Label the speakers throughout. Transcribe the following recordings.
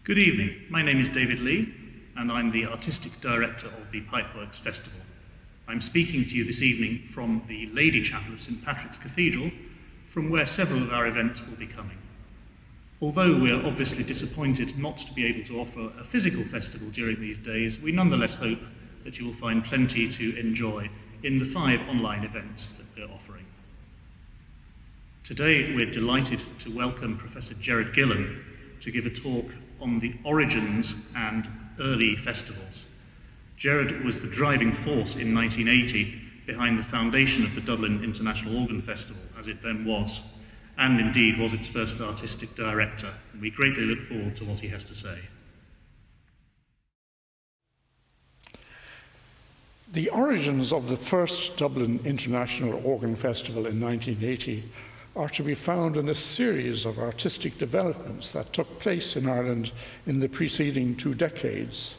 Speaker 1: Good evening, my name is David Lee and I'm the Artistic Director of the Pipeworks Festival. I'm speaking to you this evening from the Lady Chapel of St Patrick's Cathedral, from where several of our events will be coming. Although we are obviously disappointed not to be able to offer a physical festival during these days, we nonetheless hope that you will find plenty to enjoy in the 5 online events that we're offering. Today we're delighted to welcome Professor Gerard Gillen to give a talk on the origins and early festivals. Gerard was the driving force in 1980 behind the foundation of the Dublin International Organ Festival, as it then was, and indeed was its first artistic director, and we greatly look forward to what he has to say.
Speaker 2: The origins of the first Dublin International Organ Festival in 1980 are to be found in a series of artistic developments that took place in Ireland in the preceding 2 decades,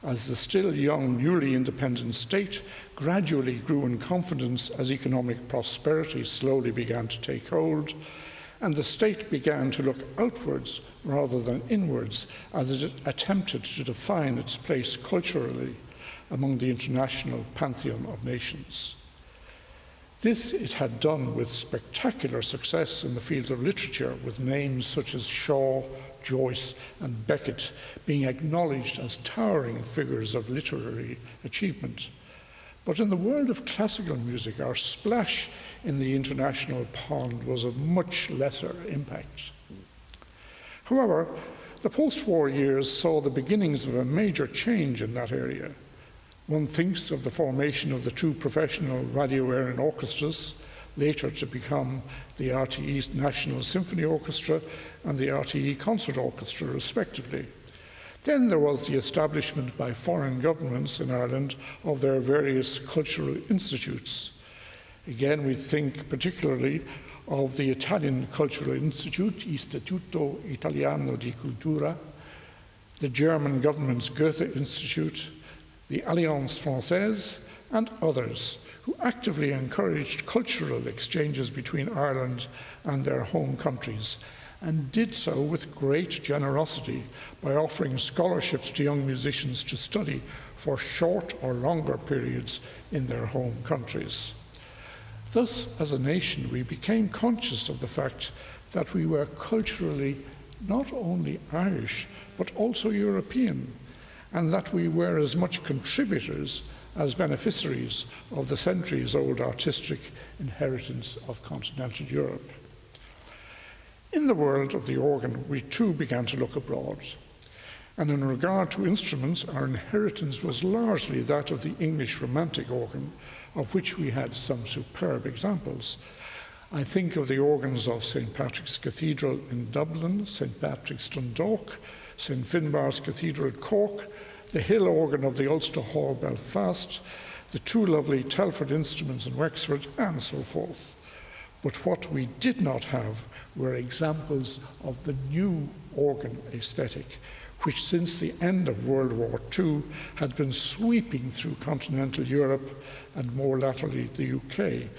Speaker 2: as the still young, newly independent state gradually grew in confidence as economic prosperity slowly began to take hold, and the state began to look outwards rather than inwards as it attempted to define its place culturally among the international pantheon of nations. This it had done with spectacular success in the fields of literature, with names such as Shaw, Joyce and Beckett being acknowledged as towering figures of literary achievement. But in the world of classical music, our splash in the international pond was of much lesser impact. However, the post-war years saw the beginnings of a major change in that area. One thinks of the formation of the 2 professional Radio Éireann orchestras, later to become the RTE National Symphony Orchestra and the RTE Concert Orchestra, respectively. Then there was the establishment by foreign governments in Ireland of their various cultural institutes. Again, we think particularly of the Italian Cultural Institute, Istituto Italiano di Cultura, the German government's Goethe Institute, the Alliance Française, and others, who actively encouraged cultural exchanges between Ireland and their home countries, and did so with great generosity by offering scholarships to young musicians to study for short or longer periods in their home countries. Thus, as a nation, we became conscious of the fact that we were culturally not only Irish, but also European, and that we were as much contributors as beneficiaries of the centuries-old artistic inheritance of continental Europe. In the world of the organ, we too began to look abroad. And in regard to instruments, our inheritance was largely that of the English Romantic organ, of which we had some superb examples. I think of the organs of St Patrick's Cathedral in Dublin, St Patrick's Dundalk, St Finbarr's Cathedral at Cork, the hill organ of the Ulster Hall, Belfast, the 2 lovely Telford instruments in Wexford, and so forth. But what we did not have were examples of the new organ aesthetic, which since the end of World War II had been sweeping through continental Europe and more latterly the UK,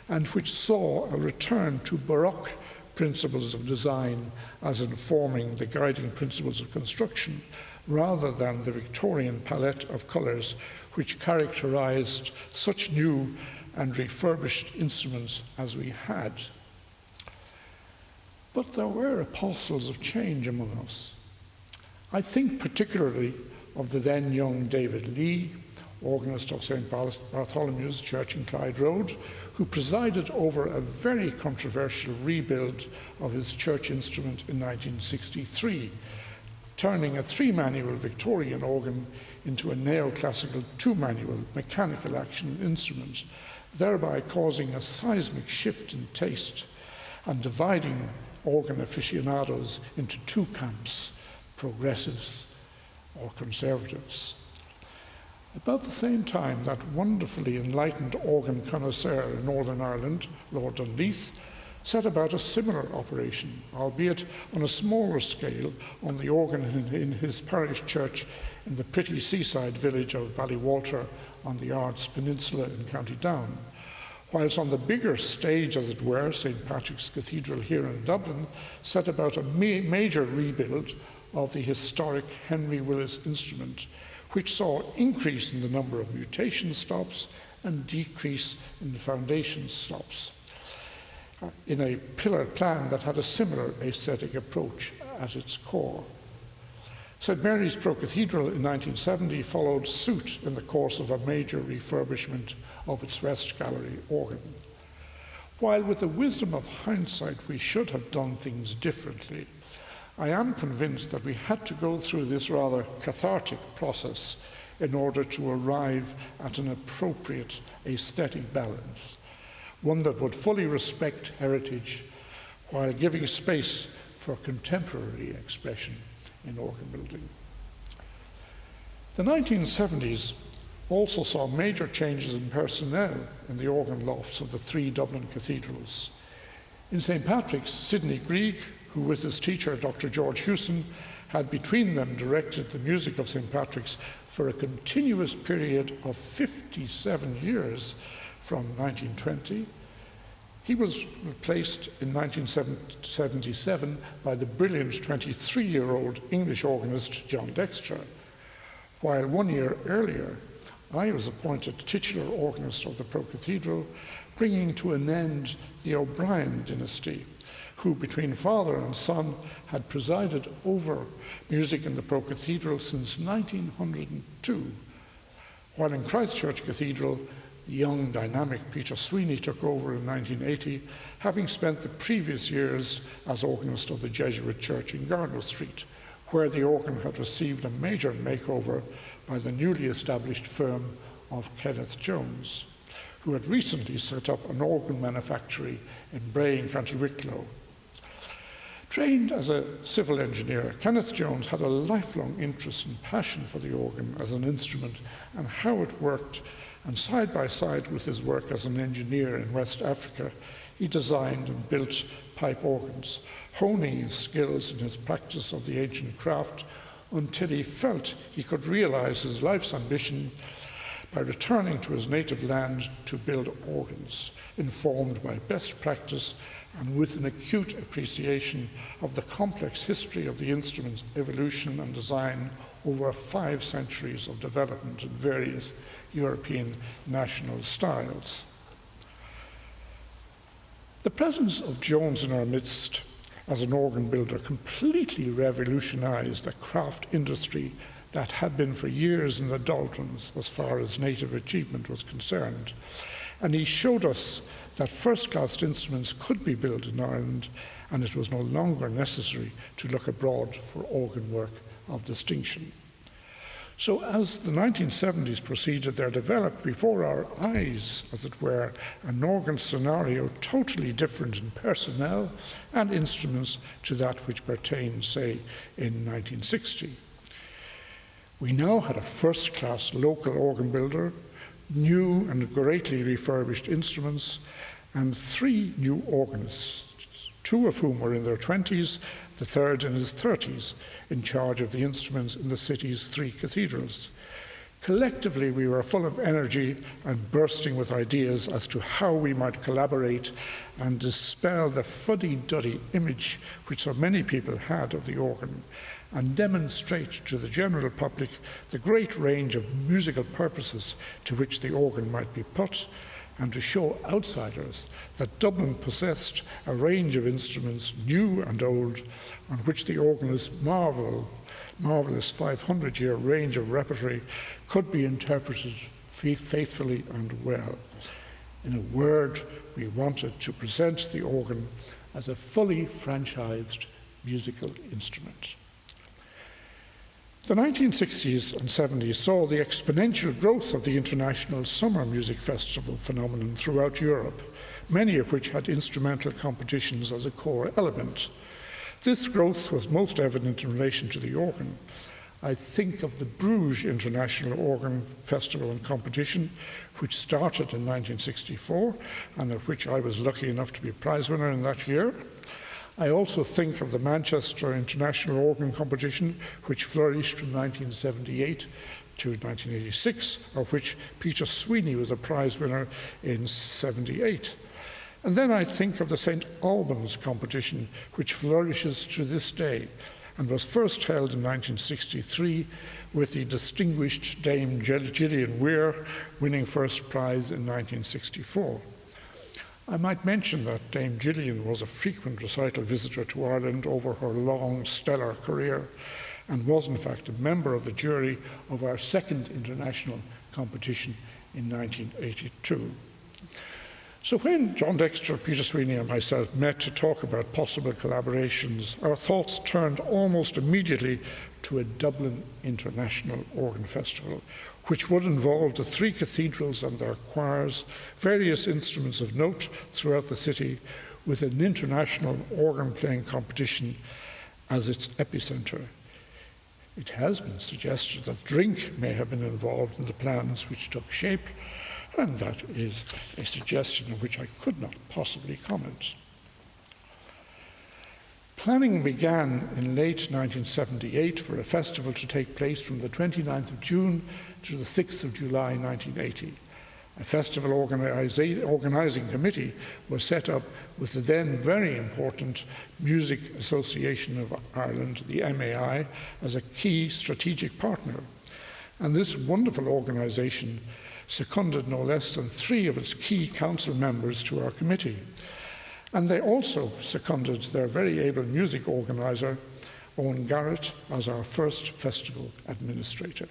Speaker 2: and which saw a return to Baroque principles of design as informing the guiding principles of construction, rather than the Victorian palette of colours which characterised such new and refurbished instruments as we had. But there were apostles of change among us. I think particularly of the then young David Lee, organist of St Bartholomew's Church in Clyde Road, who presided over a very controversial rebuild of his church instrument in 1963, turning a 3-manual Victorian organ into a neoclassical 2-manual mechanical action instrument, thereby causing a seismic shift in taste and dividing organ aficionados into 2 camps, progressives or conservatives. About the same time, that wonderfully enlightened organ connoisseur in Northern Ireland, Lord Dunleith, set about a similar operation, albeit on a smaller scale, on the organ in his parish church in the pretty seaside village of Ballywalter on the Ards Peninsula in County Down, whilst on the bigger stage, as it were, St Patrick's Cathedral here in Dublin set about a major rebuild of the historic Henry Willis instrument, which saw an increase in the number of mutation stops and decrease in the foundation stops, in a pillar plan that had a similar aesthetic approach at its core. St. Mary's Pro-Cathedral in 1970 followed suit in the course of a major refurbishment of its West Gallery organ. While with the wisdom of hindsight we should have done things differently, I am convinced that we had to go through this rather cathartic process in order to arrive at an appropriate aesthetic balance, one that would fully respect heritage while giving space for contemporary expression in organ building. The 1970s also saw major changes in personnel in the organ lofts of the three Dublin cathedrals. In St. Patrick's, Sidney Grieg, who with his teacher Dr. George Hewson had between them directed the music of St. Patrick's for a continuous period of 57 years from 1920, he was replaced in 1977 by the brilliant 23-year-old English organist John Dexter, while 1 year earlier I was appointed titular organist of the Pro-Cathedral, bringing to an end the O'Brien dynasty, who between father and son had presided over music in the Pro-Cathedral since 1902, while in Christchurch Cathedral the young, dynamic Peter Sweeney took over in 1980, having spent the previous years as organist of the Jesuit Church in Gardner Street, where the organ had received a major makeover by the newly established firm of Kenneth Jones, who had recently set up an organ manufactory in Bray in County Wicklow. Trained as a civil engineer, Kenneth Jones had a lifelong interest and passion for the organ as an instrument and how it worked, and side by side with his work as an engineer in West Africa, he designed and built pipe organs, honing his skills in his practice of the ancient craft until he felt he could realize his life's ambition by returning to his native land to build organs, informed by best practice and with an acute appreciation of the complex history of the instrument's evolution and design over 5 centuries of development in various European national styles. The presence of Jones in our midst as an organ builder completely revolutionized a craft industry that had been for years in the doldrums as far as native achievement was concerned. And he showed us that first-class instruments could be built in Ireland, and it was no longer necessary to look abroad for organ work of distinction. So as the 1970s proceeded, there developed before our eyes, as it were, an organ scenario totally different in personnel and instruments to that which pertained, say, in 1960. We now had a first-class local organ builder, new and greatly refurbished instruments, and 3 new organists, 2 of whom were in their 20s, the third in his 30s, in charge of the instruments in the city's 3 cathedrals. Collectively, we were full of energy and bursting with ideas as to how we might collaborate and dispel the fuddy-duddy image which so many people had of the organ, and demonstrate to the general public the great range of musical purposes to which the organ might be put, and to show outsiders that Dublin possessed a range of instruments, new and old, on which the organist's marvelous 500-year range of repertory could be interpreted faithfully and well. In a word, we wanted to present the organ as a fully franchised musical instrument. The 1960s and 70s saw the exponential growth of the International Summer Music Festival phenomenon throughout Europe, many of which had instrumental competitions as a core element. This growth was most evident in relation to the organ. I think of the Bruges International Organ Festival and Competition, which started in 1964, and of which I was lucky enough to be prize winner in that year. I also think of the Manchester International Organ Competition, which flourished from 1978 to 1986, of which Peter Sweeney was a prize winner in 78. And then I think of the St. Albans competition, which flourishes to this day, and was first held in 1963 with the distinguished Dame Gillian Weir winning first prize in 1964. I might mention that Dame Gillian was a frequent recital visitor to Ireland over her long, stellar career and was in fact a member of the jury of our second international competition in 1982. So when John Dexter, Peter Sweeney and myself met to talk about possible collaborations, our thoughts turned almost immediately to a Dublin International Organ Festival, which would involve the three cathedrals and their choirs, various instruments of note throughout the city, with an international organ playing competition as its epicentre. It has been suggested that drink may have been involved in the plans which took shape, and that is a suggestion on which I could not possibly comment. Planning began in late 1978 for a festival to take place from the 29th of June to the 6th of July 1980. A festival organising committee was set up with the then very important Music Association of Ireland, the MAI, as a key strategic partner. And this wonderful organisation seconded no less than 3 of its key council members to our committee. And they also seconded their very able music organiser, Owen Garrett, as our first festival administrator.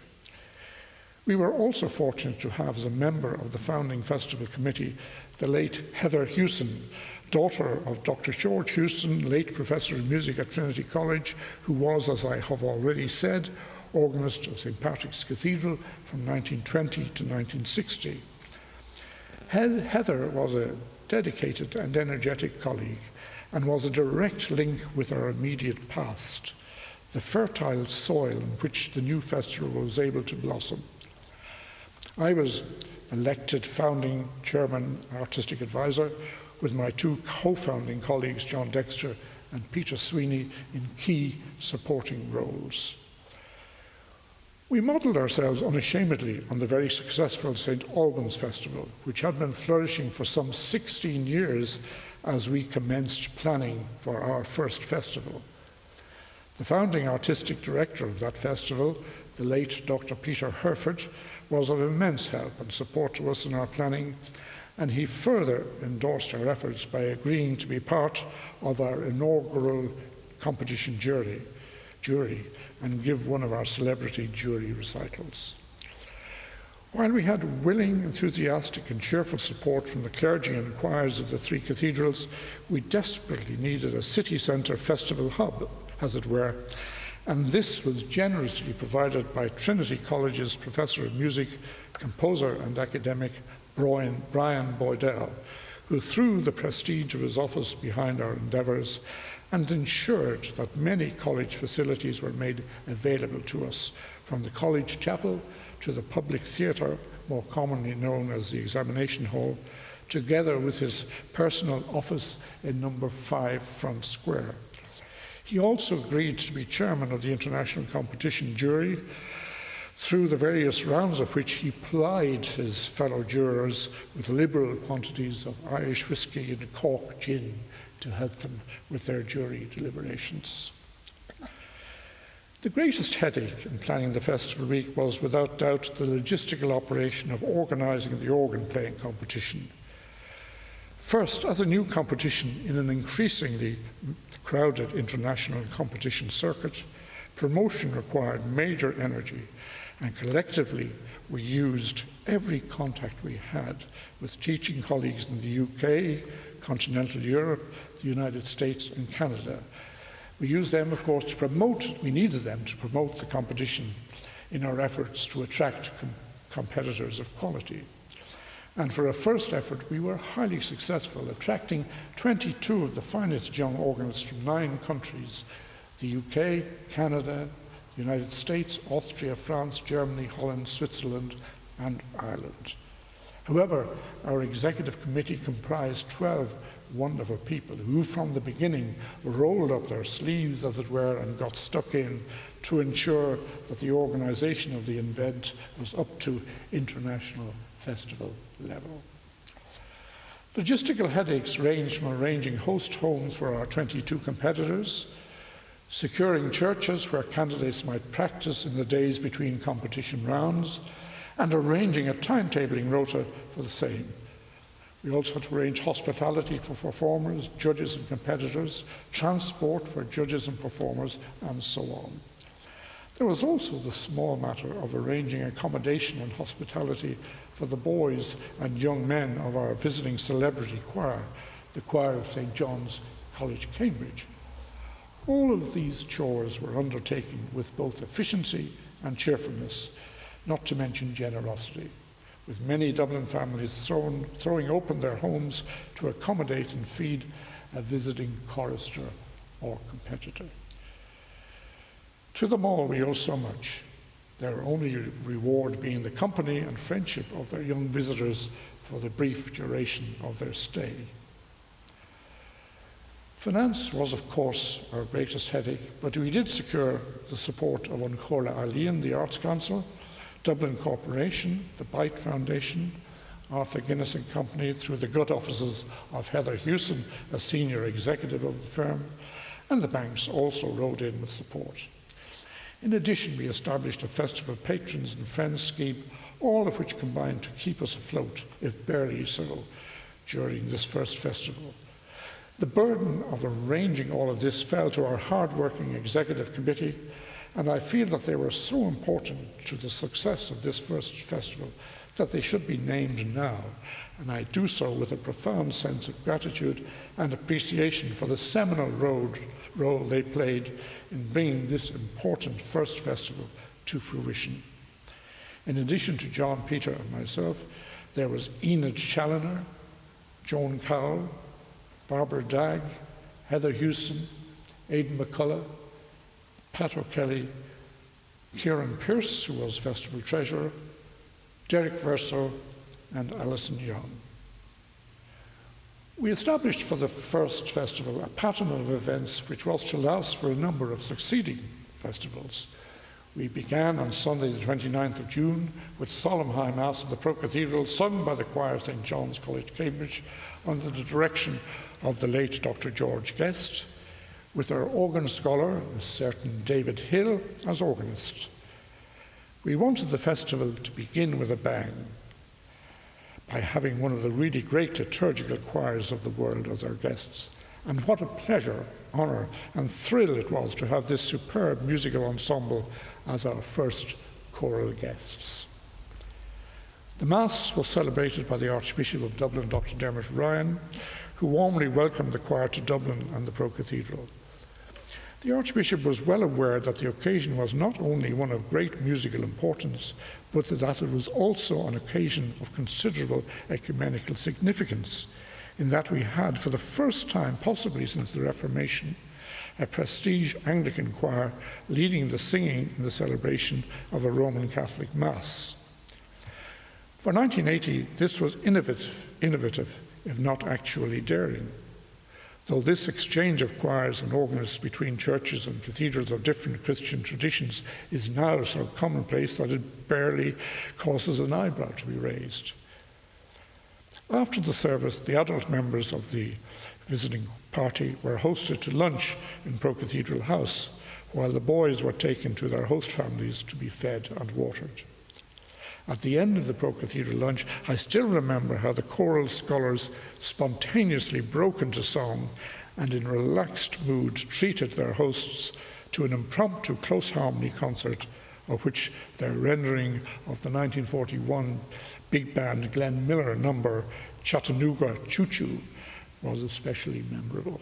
Speaker 2: We were also fortunate to have as a member of the founding festival committee the late Heather Hewson, daughter of Dr. George Hewson, late professor of music at Trinity College, who was, as I have already said, organist of St. Patrick's Cathedral from 1920 to 1960. Heather was a dedicated and energetic colleague and was a direct link with our immediate past, the fertile soil in which the new festival was able to blossom. I was elected founding chairman artistic advisor with my 2 co-founding colleagues, John Dexter and Peter Sweeney, in key supporting roles. We modelled ourselves unashamedly on the very successful St. Albans Festival, which had been flourishing for some 16 years as we commenced planning for our first festival. The founding artistic director of that festival, the late Dr. Peter Herford, was of immense help and support to us in our planning, and he further endorsed our efforts by agreeing to be part of our inaugural competition jury and give one of our celebrity jury recitals. While we had willing, enthusiastic and cheerful support from the clergy and choirs of the 3 cathedrals, we desperately needed a city centre festival hub, as it were, and this was generously provided by Trinity College's Professor of Music, composer and academic Brian Boydell, who threw the prestige of his office behind our endeavours and ensured that many college facilities were made available to us, from the college chapel to the public theatre, more commonly known as the examination hall, together with his personal office in number 5 Front Square. He also agreed to be chairman of the international competition jury, through the various rounds of which he plied his fellow jurors with liberal quantities of Irish whiskey and Cork gin to help them with their jury deliberations. The greatest headache in planning the festival week was, without doubt, the logistical operation of organising the organ playing competition. First, as a new competition in an increasingly crowded international competition circuit, promotion required major energy, and collectively we used every contact we had with teaching colleagues in the UK, continental Europe, the United States and Canada. We used them, of course, to promote, we needed them to promote the competition in our efforts to attract competitors of quality. And for a first effort, we were highly successful, attracting 22 of the finest young organists from 9 countries: the UK, Canada, the United States, Austria, France, Germany, Holland, Switzerland, and Ireland. However, our executive committee comprised 12 wonderful people who, from the beginning, rolled up their sleeves, as it were, and got stuck in to ensure that the organisation of the event was up to international festival level. Logistical headaches ranged from arranging host homes for our 22 competitors, securing churches where candidates might practice in the days between competition rounds, and arranging a timetabling rota for the same. We also had to arrange hospitality for performers, judges and competitors, transport for judges and performers, and so on. There was also the small matter of arranging accommodation and hospitality for the boys and young men of our visiting celebrity choir, the choir of St. John's College, Cambridge. All of these chores were undertaken with both efficiency and cheerfulness, not to mention generosity, with many Dublin families throwing open their homes to accommodate and feed a visiting chorister or competitor. To them all we owe so much, their only reward being the company and friendship of their young visitors for the brief duration of their stay. Finance was, of course, our greatest headache, but we did secure the support of Choral, the Arts Council, Dublin Corporation, the Bite Foundation, Arthur Guinness and Company, through the good offices of Heather Hewson, a senior executive of the firm, and the banks also rode in with support. In addition, we established a festival patrons and friends scheme, all of which combined to keep us afloat, if barely so, during this first festival. The burden of arranging all of this fell to our hard-working executive committee, and I feel that they were so important to the success of this first festival that they should be named now, and I do so with a profound sense of gratitude and appreciation for the seminal role they played in bringing this important first festival to fruition. In addition to John, Peter and myself, there was Enid Challoner, Joan Cowell, Barbara Dagg, Heather Hewson, Aidan McCullough, Pat O'Kelly, Kieran Pearce, who was festival treasurer, Derek Verso, and Alison Young. We established for the first festival a pattern of events which was to last for a number of succeeding festivals. We began on Sunday the 29th of June with Solemn High Mass at the Pro Cathedral, sung by the choir of St. John's College, Cambridge, under the direction of the late Dr. George Guest, with our organ scholar, a certain David Hill, as organist. We wanted the festival to begin with a bang by having one of the really great liturgical choirs of the world as our guests. And what a pleasure, honour and thrill it was to have this superb musical ensemble as our first choral guests. The Mass was celebrated by the Archbishop of Dublin, Dr. Dermot Ryan, who warmly welcomed the choir to Dublin and the Pro Cathedral. The Archbishop was well aware that the occasion was not only one of great musical importance, but that it was also an occasion of considerable ecumenical significance, in that we had, for the first time possibly since the Reformation, a prestige Anglican choir leading the singing in the celebration of a Roman Catholic Mass. For 1980, this was innovative, if not actually daring. Though this exchange of choirs and organists between churches and cathedrals of different Christian traditions is now so commonplace that it barely causes an eyebrow to be raised. After the service, the adult members of the visiting party were hosted to lunch in Pro Cathedral House, while the boys were taken to their host families to be fed and watered. At the end of the Pro Cathedral lunch, I still remember how the choral scholars spontaneously broke into song and in relaxed mood treated their hosts to an impromptu close harmony concert, of which their rendering of the 1941 big band Glenn Miller number Chattanooga Choo Choo was especially memorable.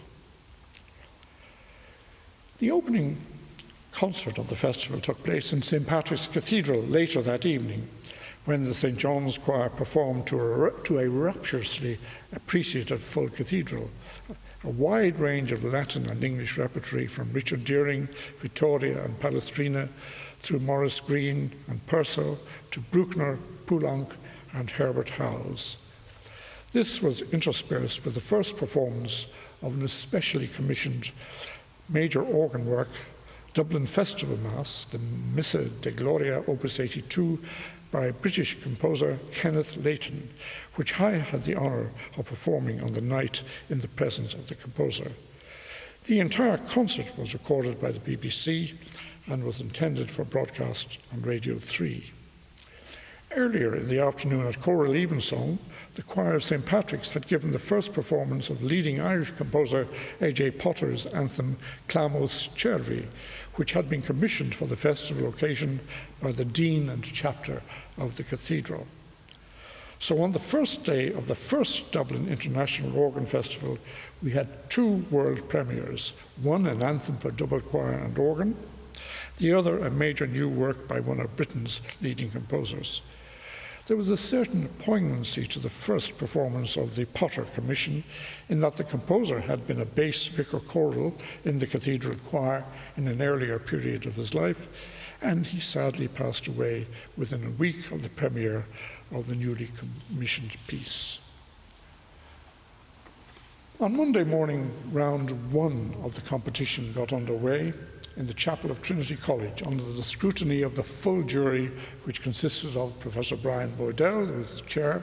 Speaker 2: The opening concert of the festival took place in St. Patrick's Cathedral later that evening, when the St. John's Choir performed to a rapturously appreciated full cathedral, a wide range of Latin and English repertory from Richard Deering, Vittoria and Palestrina, through Maurice Greene and Purcell, to Bruckner, Poulenc and Herbert Howells. This was interspersed with the first performance of an especially commissioned major organ work, Dublin Festival Mass, the Missa de Gloria, Opus 82, by British composer Kenneth Layton, which I had the honour of performing on the night in the presence of the composer. The entire concert was recorded by the BBC and was intended for broadcast on Radio 3. Earlier in the afternoon at Choral Evensong, the choir of St. Patrick's had given the first performance of leading Irish composer A.J. Potter's anthem Clamus Cervi, which had been commissioned for the festival occasion by the Dean and Chapter of the Cathedral. So on the first day of the first Dublin International Organ Festival, we had two world premieres, one an anthem for double choir and organ, the other a major new work by one of Britain's leading composers. There was a certain poignancy to the first performance of the Potter Commission in that the composer had been a bass vicar choral in the Cathedral choir in an earlier period of his life, and he sadly passed away within a week of the premiere of the newly commissioned piece. On Monday morning, round one of the competition got underway in the chapel of Trinity College under the scrutiny of the full jury, which consisted of Professor Brian Boydell, who was the chair,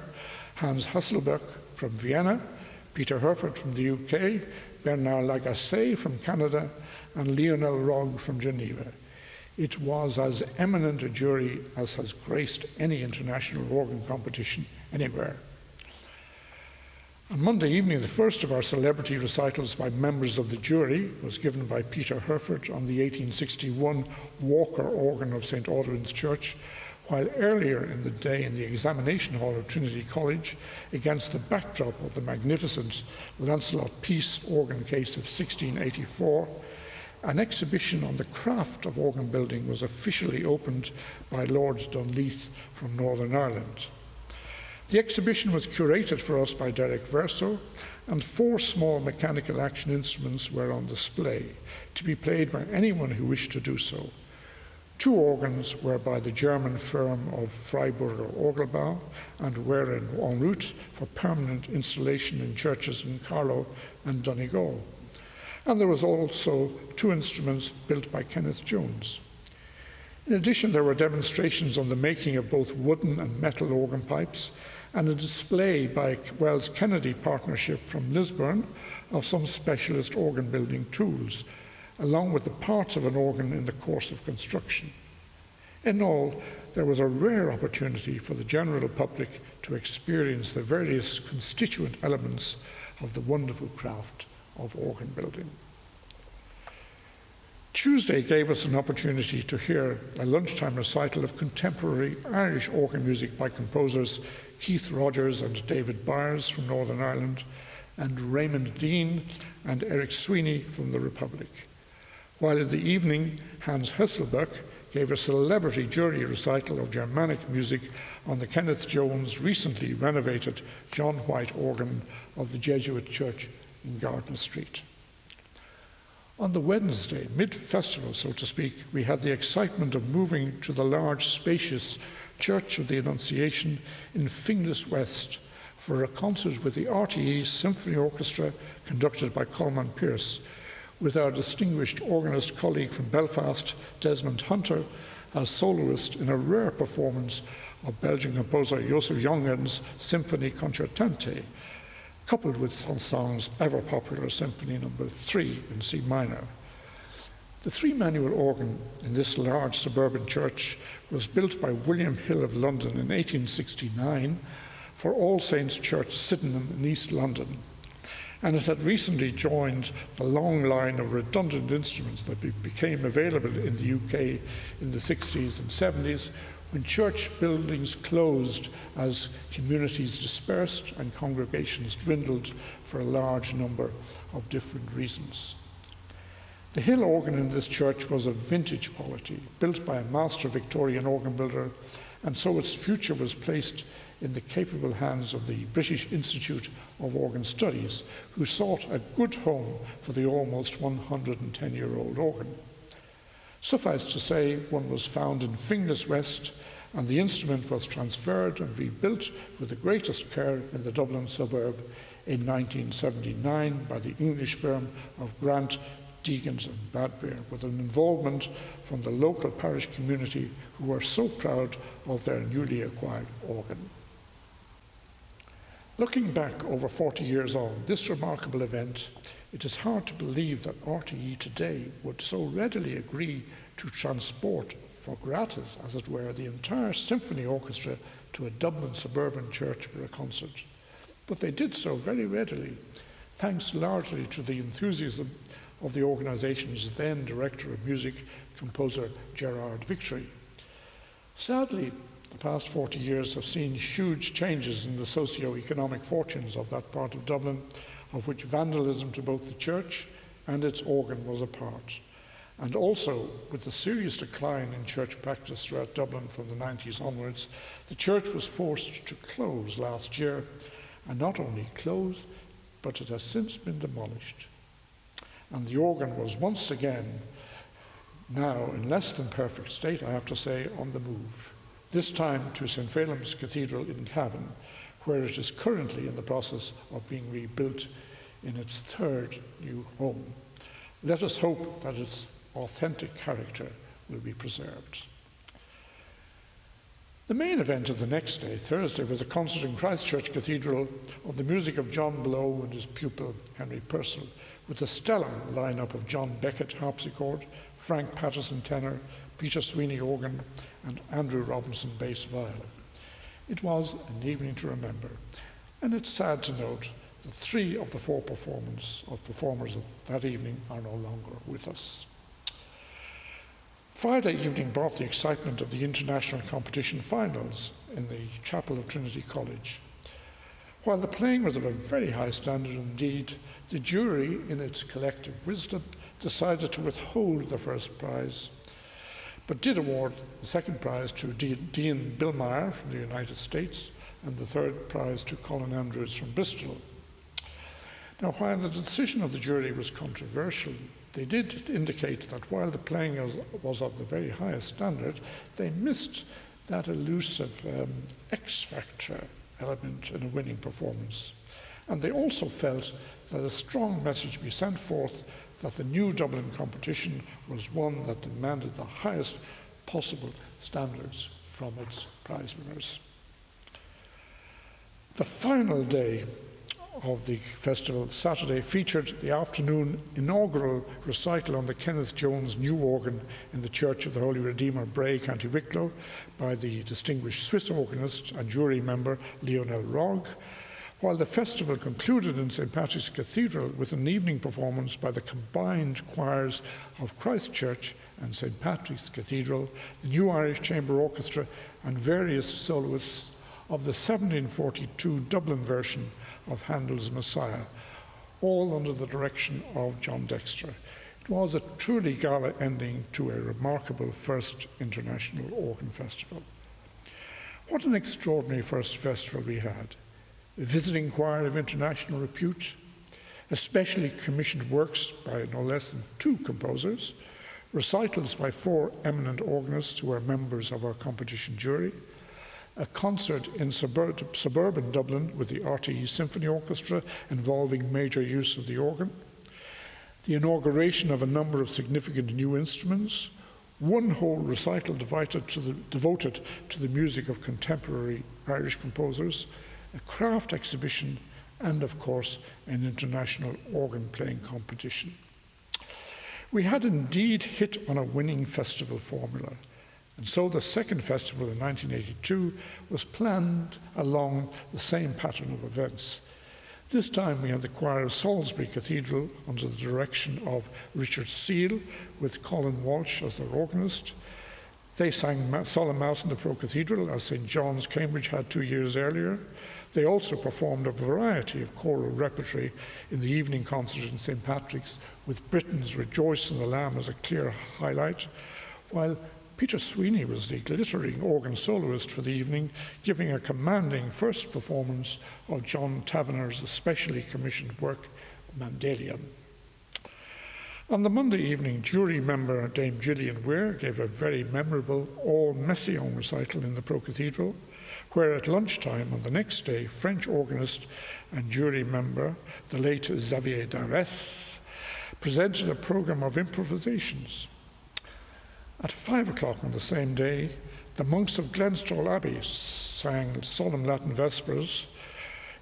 Speaker 2: Hans Hasselbeck from Vienna, Peter Herford from the UK, Bernard Lagacé from Canada, and Lionel Rogge from Geneva. It was as eminent a jury as has graced any international organ competition anywhere. On Monday evening, the first of our celebrity recitals by members of the jury was given by Peter Herford on the 1861 Walker organ of St. Audwyn's Church, while earlier in the day in the examination hall of Trinity College, against the backdrop of the magnificent Lancelot Peace organ case of 1684, an exhibition on the craft of organ building was officially opened by Lord Dunleith from Northern Ireland. The exhibition was curated for us by Derek Verso, and 4 small mechanical action instruments were on display, to be played by anyone who wished to do so. 2 organs were by the German firm of Freiburger Orgelbau and were en route for permanent installation in churches in Carlow and Donegal. And there was also 2 instruments built by Kenneth Jones. In addition, there were demonstrations on the making of both wooden and metal organ pipes, and a display by Wells Kennedy Partnership from Lisburn of some specialist organ building tools, along with the parts of an organ in the course of construction. In all, there was a rare opportunity for the general public to experience the various constituent elements of the wonderful craft of organ building. Tuesday gave us an opportunity to hear a lunchtime recital of contemporary Irish organ music by composers Keith Rogers and David Byers from Northern Ireland, and Raymond Dean and Eric Sweeney from the Republic. While in the evening, Hans Hasselbeck gave a celebrity jury recital of Germanic music on the Kenneth Jones recently renovated John White organ of the Jesuit Church in Gardner Street. On the Wednesday, mid-festival, so to speak, we had the excitement of moving to the large, spacious Church of the Annunciation in Finglas West for a concert with the RTE Symphony Orchestra conducted by Coleman Pearce, with our distinguished organist colleague from Belfast, Desmond Hunter, as soloist in a rare performance of Belgian composer Joseph Jongen's Symphonie Concertante, coupled with Saint-Saëns' ever-popular Symphony No. 3 in C minor. The 3-manual organ in this large suburban church was built by William Hill of London in 1869 for All Saints' Church, Sydenham in East London, and it had recently joined the long line of redundant instruments that became available in the UK in the 60s and 70s, when church buildings closed as communities dispersed and congregations dwindled for a large number of different reasons. The Hill organ in this church was of vintage quality, built by a master Victorian organ builder, and so its future was placed in the capable hands of the British Institute of Organ Studies, who sought a good home for the almost 110-year-old organ. Suffice to say, one was found in Finglas West, and the instrument was transferred and rebuilt with the greatest care in the Dublin suburb in 1979 by the English firm of Grant, Deegans and Badbeer, with an involvement from the local parish community who were so proud of their newly acquired organ. Looking back over 40 years on, this remarkable event It is hard to believe that RTE today would so readily agree to transport for gratis, as it were, the entire symphony orchestra to a Dublin suburban church for a concert. But they did so very readily, thanks largely to the enthusiasm of the organisation's then Director of Music, composer Gerard Gillen. Sadly, the past 40 years have seen huge changes in the socio-economic fortunes of that part of Dublin, of which vandalism to both the church and its organ was a part. And also, with the serious decline in church practice throughout Dublin from the 90s onwards, the church was forced to close last year, and not only close, but it has since been demolished. And the organ was once again, now in less than perfect state, I have to say, on the move. This time to St. Phelim's Cathedral in Cavan, where it is currently in the process of being rebuilt in its third new home. Let us hope that its authentic character will be preserved. The main event of the next day, Thursday, was a concert in Christchurch Cathedral of the music of John Blow and his pupil Henry Purcell, with a stellar lineup of John Beckett harpsichord, Frank Patterson tenor, Peter Sweeney organ, and Andrew Robinson bass viol. It was an evening to remember, and it's sad to note that 3 of the 4 performers of that evening are no longer with us. Friday evening brought the excitement of the international competition finals in the chapel of Trinity College. While the playing was of a very high standard indeed, the jury, in its collective wisdom, decided to withhold the first prize, but did award the second prize to Dean Billmeyer from the United States and the third prize to Colin Andrews from Bristol. Now, while the decision of the jury was controversial, they did indicate that while the playing was of the very highest standard, they missed that elusive X-factor element in a winning performance. And they also felt that a strong message be sent forth that the new Dublin competition was one that demanded the highest possible standards from its prize winners. The final day of the festival, Saturday, featured the afternoon inaugural recital on the Kenneth Jones new organ in the Church of the Holy Redeemer, Bray, County Wicklow, by the distinguished Swiss organist and jury member Lionel Rogg, while the festival concluded in St. Patrick's Cathedral with an evening performance by the combined choirs of Christchurch and St. Patrick's Cathedral, the New Irish Chamber Orchestra, and various soloists of the 1742 Dublin version of Handel's Messiah, all under the direction of John Dexter. It was a truly gala ending to a remarkable first international organ festival. What an extraordinary first festival we had. A visiting choir of international repute, a specially commissioned works by no less than 2 composers, recitals by 4 eminent organists who were members of our competition jury, a concert in suburban Dublin with the RTE Symphony Orchestra involving major use of the organ, the inauguration of a number of significant new instruments, 1 whole recital devoted to the music of contemporary Irish composers, a craft exhibition, and of course an international organ playing competition. We had indeed hit on a winning festival formula, and so the second festival in 1982 was planned along the same pattern of events. This time we had the choir of Salisbury Cathedral under the direction of Richard Seal, with Colin Walsh as their organist. They sang Solemn Mass in the Pro-Cathedral, as St. John's, Cambridge had 2 years earlier. They also performed a variety of choral repertory in the evening concert in St. Patrick's, with Britain's Rejoice in the Lamb as a clear highlight, while Peter Sweeney was the glittering organ soloist for the evening, giving a commanding first performance of John Taverner's specially commissioned work, Mandelian. On the Monday evening, jury member Dame Gillian Weir gave a very memorable all-Messiaen recital in the Pro-Cathedral, where at lunchtime on the next day, French organist and jury member, the late Xavier Darès, presented a programme of improvisations. At 5 o'clock on the same day, the monks of Glenstraw Abbey sang solemn Latin Vespers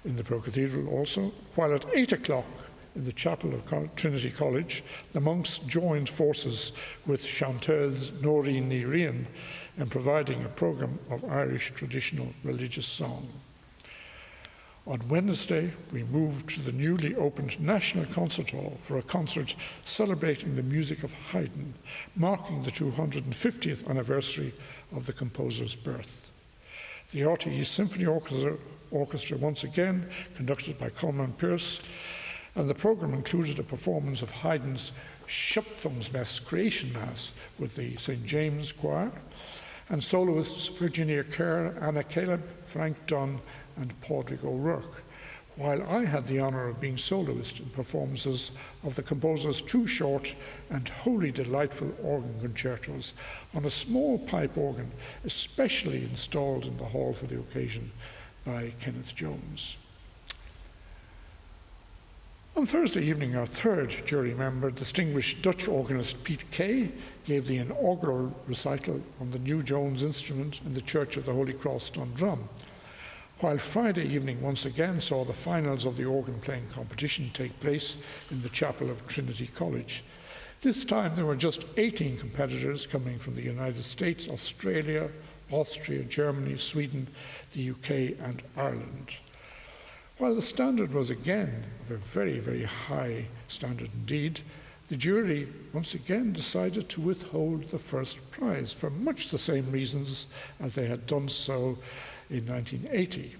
Speaker 2: in the Pro-Cathedral also, while at 8 o'clock in the chapel of Trinity College, the monks joined forces with chanteuse Noreen Nirin in providing a programme of Irish traditional religious song. On Wednesday, we moved to the newly opened National Concert Hall for a concert celebrating the music of Haydn, marking the 250th anniversary of the composer's birth. The RTE Symphony Orchestra once again, conducted by Coleman Pearce, and the programme included a performance of Haydn's Schöpfungsmess Creation Mass with the St. James Choir, and soloists Virginia Kerr, Anna Caleb, Frank Dunn, and Padraig O'Rourke, while I had the honour of being soloist in performances of the composer's two short and wholly delightful organ concertos on a small pipe organ, especially installed in the hall for the occasion by Kenneth Jones. On Thursday evening, our third jury member, distinguished Dutch organist Piet Kay, gave the inaugural recital on the new Jones instrument in the Church of the Holy Cross Dundrum, while Friday evening once again saw the finals of the organ playing competition take place in the chapel of Trinity College. This time there were just 18 competitors coming from the United States, Australia, Austria, Germany, Sweden, the UK and Ireland. While the standard was again of a very, very high standard indeed, the jury once again decided to withhold the first prize for much the same reasons as they had done so in 1980.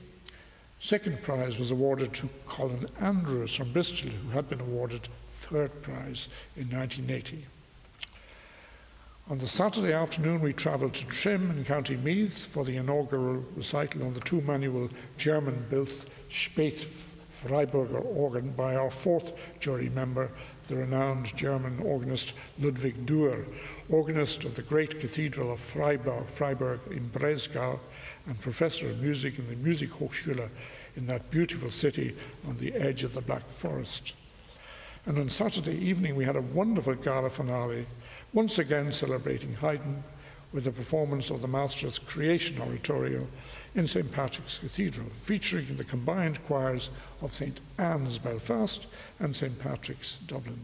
Speaker 2: Second prize was awarded to Colin Andrews from Bristol, who had been awarded third prize in 1980. On the Saturday afternoon, we travelled to Trim in County Meath for the inaugural recital on the two-manual German-built Freiburger organ by our fourth jury member, the renowned German organist Ludwig Duhr, organist of the great Cathedral of Freiburg in Breisgau and professor of music in the Musikhochschule in that beautiful city on the edge of the Black Forest. And on Saturday evening, we had a wonderful gala finale, once again celebrating Haydn with a performance of the Master's Creation Oratorio in St. Patrick's Cathedral, featuring the combined choirs of St. Anne's Belfast and St. Patrick's Dublin,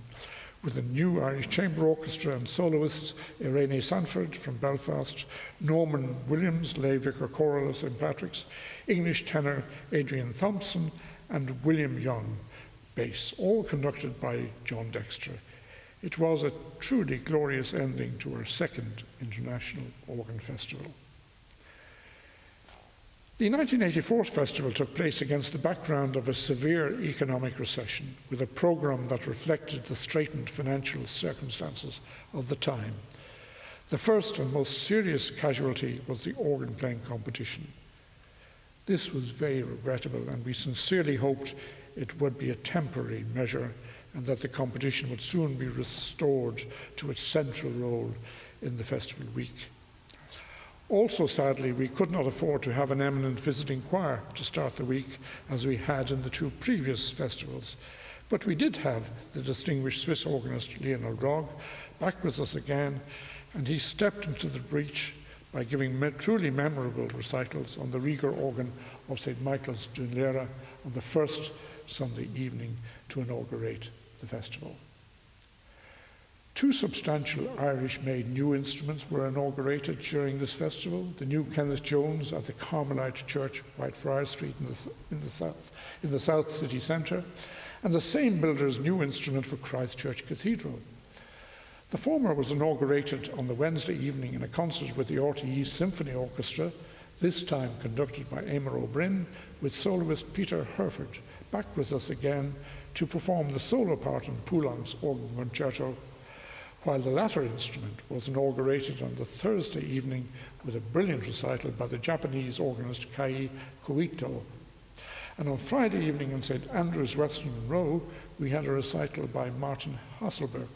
Speaker 2: with a new Irish Chamber Orchestra and soloists Irene Sanford from Belfast, Norman Williams, lay vicar choral of St. Patrick's, English tenor Adrian Thompson, and William Young, bass, all conducted by John Dexter. It was a truly glorious ending to our second International Organ Festival. The 1984 festival took place against the background of a severe economic recession, with a programme that reflected the straitened financial circumstances of the time. The first and most serious casualty was the organ playing competition. This was very regrettable, and we sincerely hoped it would be a temporary measure and that the competition would soon be restored to its central role in the festival week. Also, sadly, we could not afford to have an eminent visiting choir to start the week as we had in the two previous festivals, but we did have the distinguished Swiss organist Lionel Rogg back with us again, and he stepped into the breach by giving truly memorable recitals on the Rieger organ of St. Michael's Dunlera on the first Sunday evening to inaugurate the festival. Two substantial Irish-made new instruments were inaugurated during this festival: the new Kenneth Jones at the Carmelite Church, Whitefriars Street in the South City Centre, and the same builder's new instrument for Christchurch Cathedral. The former was inaugurated on the Wednesday evening in a concert with the RTE Symphony Orchestra, this time conducted by Eamon O'Brien, with soloist Peter Herford back with us again to perform the solo part in Poulenc's organ concerto, while the latter instrument was inaugurated on the Thursday evening with a brilliant recital by the Japanese organist Kai Koito. And on Friday evening in St. Andrew's, Western Row, we had a recital by Martin Hasselberg,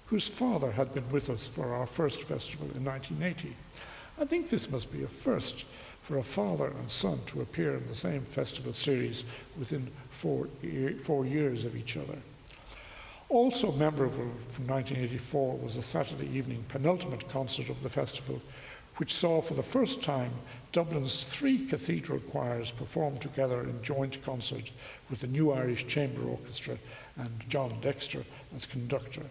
Speaker 2: whose father had been with us for our first festival in 1980. I think this must be a first for a father and son to appear in the same festival series within 4 years of each other. Also memorable from 1984 was the Saturday evening penultimate concert of the festival, which saw for the first time Dublin's 3 cathedral choirs perform together in joint concert with the New Irish Chamber Orchestra and John Dexter as conductor.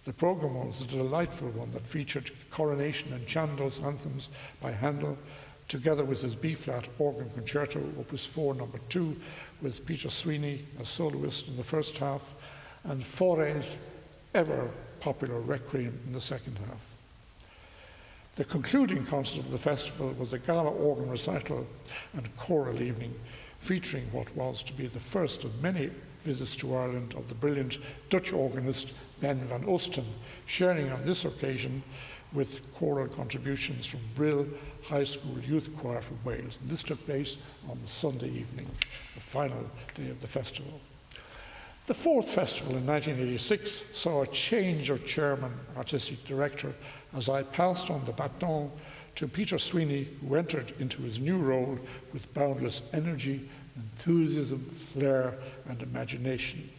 Speaker 2: The programme was a delightful one that featured coronation and Chandos anthems by Handel, together with his B-flat organ concerto, Opus 4, number 2, with Peter Sweeney as soloist in the first half, and Fauré's ever popular Requiem in the second half. The concluding concert of the festival was a gala organ recital and choral evening, featuring what was to be the first of many visits to Ireland of the brilliant Dutch organist Ben van Oosten, sharing on this occasion with choral contributions from Brill High School Youth Choir from Wales. And this took place on the Sunday evening, the final day of the festival. The fourth festival in 1986 saw a change of chairman, artistic director, as I passed on the baton to Peter Sweeney, who entered into his new role with boundless energy, enthusiasm, flair, and imagination.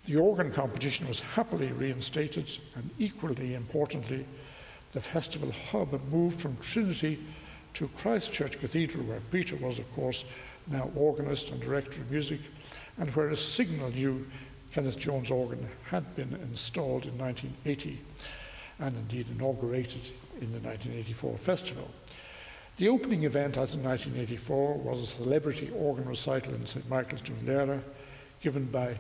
Speaker 2: The organ competition was happily reinstated, and equally importantly, the festival hub moved from Trinity to Christchurch Cathedral, where Peter was, of course, now organist and director of music, and where a signal new Kenneth Jones organ had been installed in 1980, and indeed inaugurated in the 1984 festival. The opening event, as in 1984, was a celebrity organ recital in St. Michael's, Dunleera, given by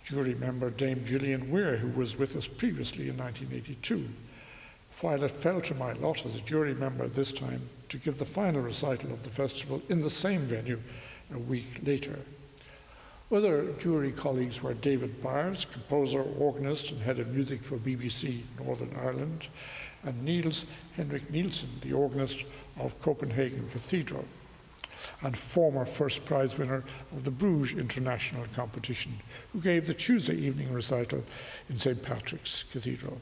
Speaker 2: jury member Dame Gillian Weir, who was with us previously in 1982, while it fell to my lot as a jury member this time to give the final recital of the festival in the same venue a week later. Other jury colleagues were David Byers, composer, organist, and head of music for BBC Northern Ireland, and Niels Henrik Nielsen, the organist of Copenhagen Cathedral, and former first prize winner of the Bruges International Competition, who gave the Tuesday evening recital in St. Patrick's Cathedral.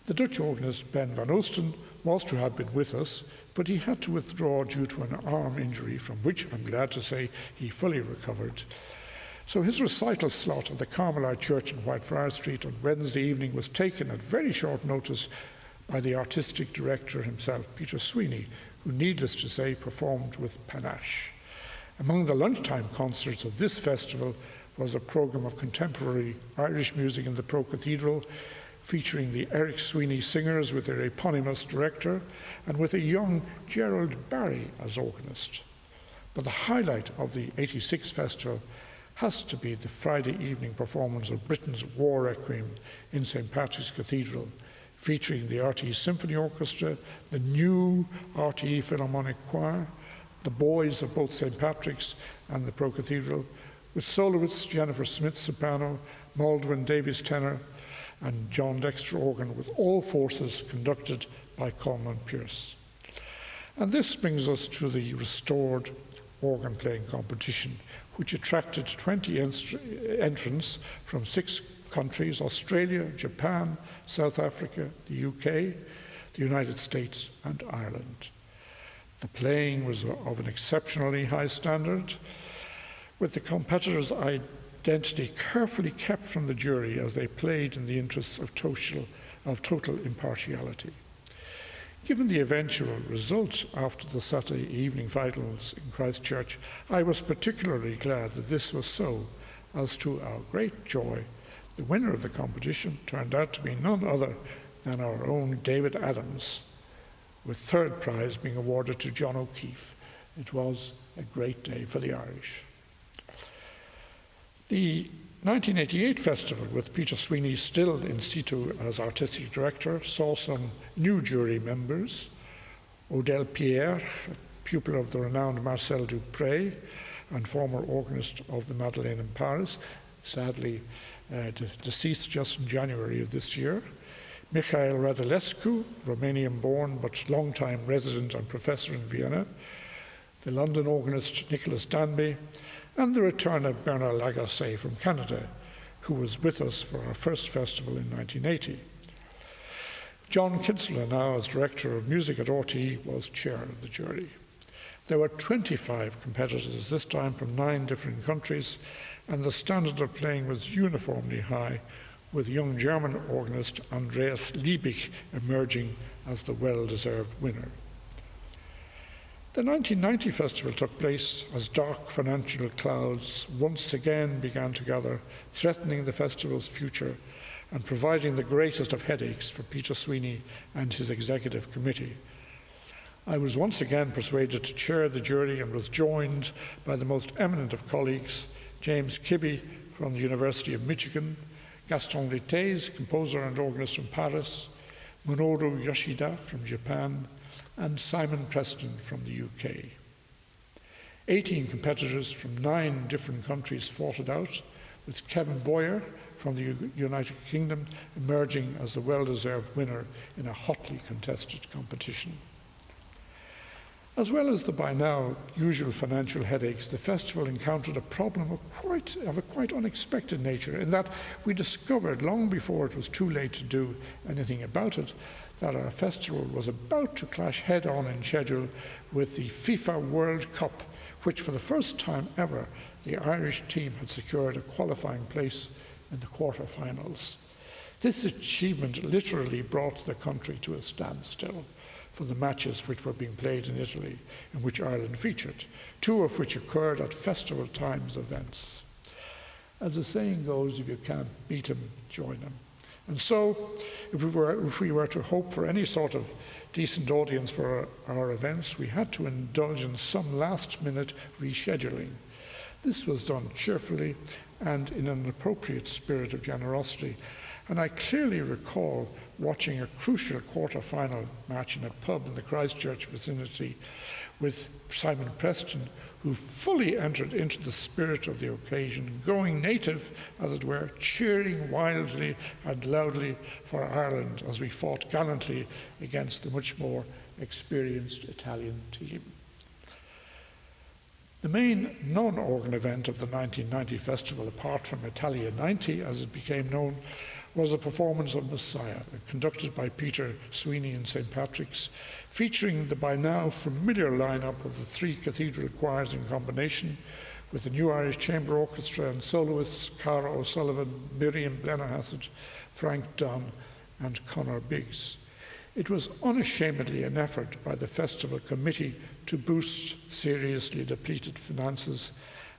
Speaker 2: The Dutch organist Ben van Oosten was to have been with us, but he had to withdraw due to an arm injury, from which I'm glad to say he fully recovered. So his recital slot at the Carmelite Church in Whitefriars Street on Wednesday evening was taken at very short notice by the artistic director himself, Peter Sweeney, who, needless to say, performed with panache. Among the lunchtime concerts of this festival was a programme of contemporary Irish music in the Pro Cathedral, featuring the Eric Sweeney Singers with their eponymous director, and with a young Gerald Barry as organist. But the highlight of the 86 festival has to be the Friday evening performance of Britain's War Requiem in St. Patrick's Cathedral, featuring the RTE Symphony Orchestra, the new RTE Philharmonic Choir, the boys of both St. Patrick's and the Pro Cathedral, with soloists Jennifer Smith soprano, Maldwyn Davies tenor, and John Dexter organ, with all forces conducted by Coleman Pierce. And this brings us to the restored organ playing competition, which attracted 20 entrants from 6 countries: Australia, Japan, South Africa, the UK, the United States, and Ireland. The playing was of an exceptionally high standard, with the competitors' identity carefully kept from the jury as they played in the interests of total impartiality. Given the eventual result after the Saturday evening finals in Christchurch, I was particularly glad that this was so, as to our great joy, the winner of the competition turned out to be none other than our own David Adams, with third prize being awarded to John O'Keefe. It was a great day for the Irish. The 1988 festival, with Peter Sweeney still in situ as artistic director, saw some new jury members: Odell Pierre, pupil of the renowned Marcel Dupré and former organist of the Madeleine in Paris, sadly deceased just in January of this year; Michael Radulescu, Romanian-born but long-time resident and professor in Vienna; the London organist Nicholas Danby; and the return of Bernard Lagacé from Canada, who was with us for our first festival in 1980. John Kinsella, now as Director of Music at RTE, was chair of the jury. There were 25 competitors this time from 9 different countries, and the standard of playing was uniformly high, with young German organist Andreas Liebig emerging as the well-deserved winner. The 1990 festival took place as dark financial clouds once again began to gather, threatening the festival's future and providing the greatest of headaches for Peter Sweeney and his executive committee. I was once again persuaded to chair the jury and was joined by the most eminent of colleagues, James Kibbe from the University of Michigan, Gaston Littés, composer and organist from Paris, Minoru Yoshida from Japan, and Simon Preston from the UK. 18 competitors from 9 different countries fought it out, with Kevin Boyer from the United Kingdom emerging as the well-deserved winner in a hotly contested competition. As well as the by now usual financial headaches, the festival encountered a problem of a quite unexpected nature, in that we discovered long before it was too late to do anything about it that our festival was about to clash head-on in schedule with the FIFA World Cup, which for the first time ever the Irish team had secured a qualifying place in the quarter-finals. This achievement literally brought the country to a standstill for the matches which were being played in Italy, in which Ireland featured, 2 of which occurred at festival times events. As the saying goes, if you can't beat them, join them. And so, if we were to hope for any sort of decent audience for our events, we had to indulge in some last-minute rescheduling. This was done cheerfully and in an appropriate spirit of generosity, and I clearly recall watching a crucial quarter-final match in a pub in the Christchurch vicinity with Simon Preston, who fully entered into the spirit of the occasion, going native, as it were, cheering wildly and loudly for Ireland as we fought gallantly against the much more experienced Italian team. The main non-organ event of the 1990 festival, apart from Italia 90, as it became known, was a performance of Messiah, conducted by Peter Sweeney in St. Patrick's, featuring the by now familiar lineup of the 3 cathedral choirs in combination, with the New Irish Chamber Orchestra and soloists Cara O'Sullivan, Miriam Blennerhassett, Frank Dunn, and Conor Biggs. It was unashamedly an effort by the festival committee to boost seriously depleted finances,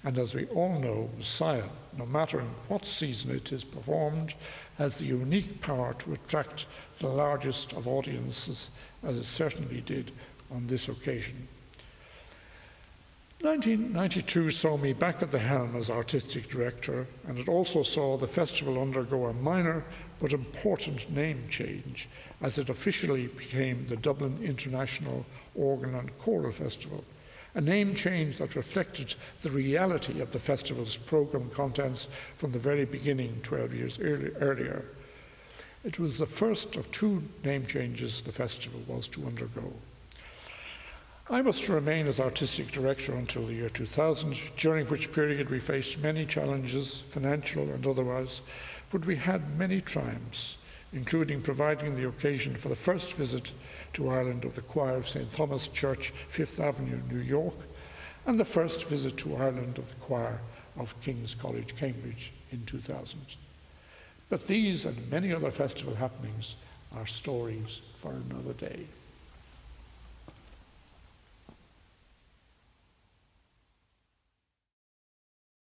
Speaker 2: and as we all know, Messiah, no matter in what season it is performed, has the unique power to attract the largest of audiences, as it certainly did on this occasion. 1992 saw me back at the helm as artistic director, and it also saw the festival undergo a minor but important name change, as it officially became the Dublin International Organ and Choral Festival, a name change that reflected the reality of the festival's programme contents from the very beginning 12 years earlier. It was the first of 2 name changes the festival was to undergo. I was to remain as artistic director until the year 2000, during which period we faced many challenges, financial and otherwise, but we had many triumphs, including providing the occasion for the first visit to Ireland of the choir of St. Thomas Church, 5th Avenue, New York, and the first visit to Ireland of the choir of King's College, Cambridge, in 2000. But these and many other festival happenings are stories for another day.